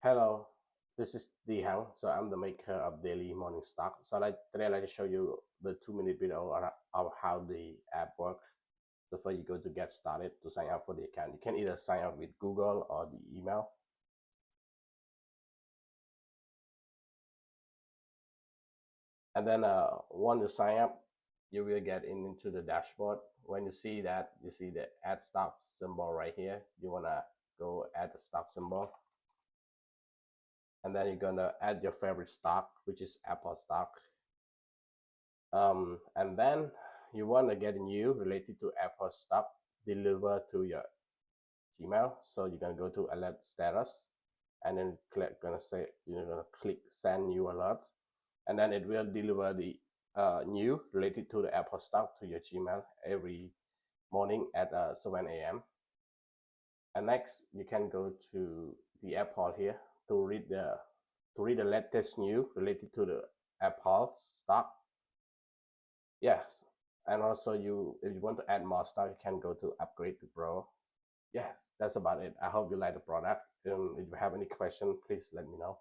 Hello, this is Dihang. So I'm the maker of Daily Morning Stock. So today I'd like to show you the 2-minute video of how the app works. So first you go to get started to sign up for the account. You can either sign up with Google or the email. And then once you sign up, you will get into the dashboard. When you see that, you see the add stock symbol right here. You wanna go add the stock symbol. And then you're gonna add your favorite stock, which is Apple stock. And then you want to get a new related to Apple stock delivered to your Gmail. So you're gonna go to alert status, and then you're gonna click send new alert, and then it will deliver the new related to the Apple stock to your Gmail every morning at 7 a.m. And next you can go to the Apple here to read the latest news related to the Apple stock. Yes, and also if you want to add more stuff, you can go to upgrade to pro. Yes, that's about it. I hope you like the product. If you have any question, please let me know.